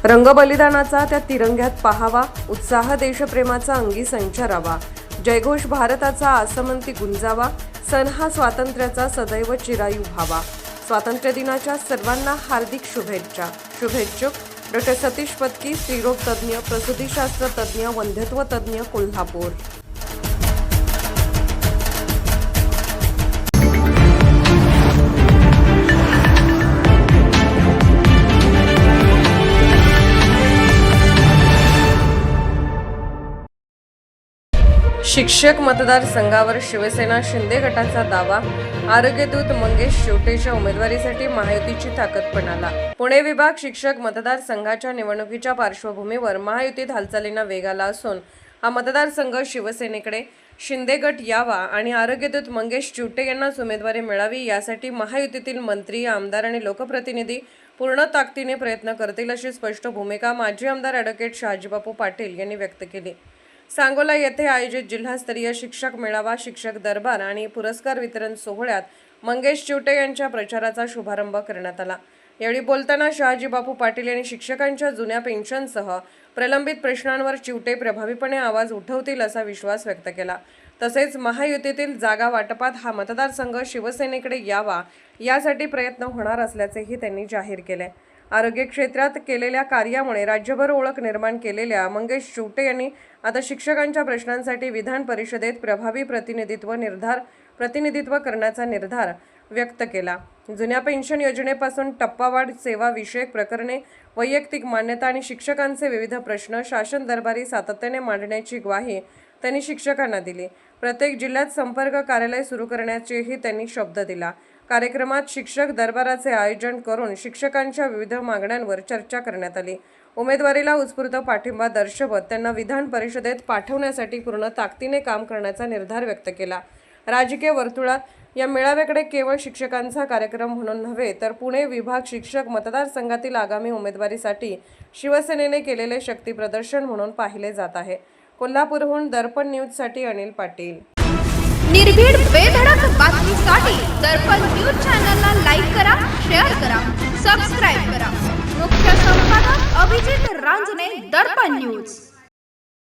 रंगबलिदानाचा त्या तिरंग्यात पाहावा, उत्साह देशप्रेमाचा अंगी संचारावा, जयघोष भारताचा आसमंती गुंजावा, सण हा स्वातंत्र्याचा सदैव चिरायू व्हावा। स्वातंत्र्य दिनाच्या सर्वांना हार्दिक शुभेच्छा। शुभेच्छुक डॉ. सतीश पत्की, स्त्रीरोग तज्ञ, प्रसूतीशास्त्र तज्ञ, वंध्यत्व तज्ञ, कोल्हापूर। शिक्षक मतदारसंघावर शिवसेना शिंदे गटाचा दावा। आरोग्यदूत मंगेश शेवटेच्या उमेदवारीसाठी महायुतीची ताकद पणाला। पुणे विभाग शिक्षक मतदारसंघाच्या निवडणुकीच्या पार्श्वभूमीवर महायुतीत हालचालींना वेग आला असून हा मतदारसंघ शिवसेनेकडे शिंदे गट यावा आणि आरोग्यदूत मंगेश शेवटे यांनाच उमेदवारी मिळावी यासाठी महायुतीतील मंत्री, आमदार आणि लोकप्रतिनिधी पूर्ण ताकदीने प्रयत्न करतील अशी स्पष्ट भूमिका माजी आमदार ॲडव्होकेट शहाजीबापू पाटील यांनी व्यक्त केली। सांगोला येथे आयोजित जिल्हास्तरीय शिक्षक मेळावा, शिक्षक दरबार आणि पुरस्कार वितरण सोहळ्यात मंगेश शेवटे यांच्या प्रचाराचा शुभारंभ करण्यात आला। यावेळी बोलताना शहाजीबापू पाटील यांनी शिक्षकांच्या जुन्या पेन्शनसह प्रलंबित प्रश्नांवर शेवटे प्रभावीपणे आवाज उठवतील असा विश्वास व्यक्त केला। तसेच महायुतीतील जागा वाटपात हा मतदारसंघ शिवसेनेकडे यावा यासाठी प्रयत्न होणार असल्याचेही त्यांनी जाहीर केले। आरोग्य क्षेत्रात केलेल्या कार्यामुळे राज्यभर ओळख निर्माण केलेल्या मंगेश शेवटे यांनी आता शिक्षकांच्या प्रश्नांसाठी विधान परिषदेत प्रभावी प्रतिनिधित्व करण्याचा निर्धार व्यक्त केला। जुन्या पेन्शन योजनेपासून टप्पावाढ, सेवा विषयक प्रकरणे, वैयक्तिक मान्यता आणि शिक्षकांचे विविध प्रश्न शासन दरबारी सातत्याने मांडण्याची ग्वाही त्यांनी शिक्षकांना दिली। प्रत्येक जिल्ह्यात संपर्क कार्यालय सुरू करण्याचेही त्यांनी शब्द दिला। कार्यक्रमात शिक्षक दरबाराचे आयोजन करून शिक्षकांच्या विविध मागण्यांवर चर्चा करण्यात आली। उमेदवारीला उत्स्फूर्त पाठिंबा दर्शवत त्यांना विधान परिषदेत पाठवण्यासाठी पूर्ण ताकदीने काम करण्याचा निर्धार व्यक्त केला। राजकीय वर्तुळात या मेळाव्याकडे केवळ शिक्षकांचा कार्यक्रम म्हणून नव्हे तर पुणे विभाग शिक्षक मतदारसंघातील आगामी उमेदवारीसाठी शिवसेनेने केलेले शक्ती प्रदर्शन म्हणून पाहिले जात आहे। कोल्हापूरहून दर्पण न्यूजसाठी अनिल पाटील। निर्भीड बेधडक बातमीसाठी दर्पण न्यूज चॅनलला लाईक करा, शेअर करा, सबस्क्राईब करा। मुख्य संपादक अभिजित रांजणे, दर्पण न्यूज।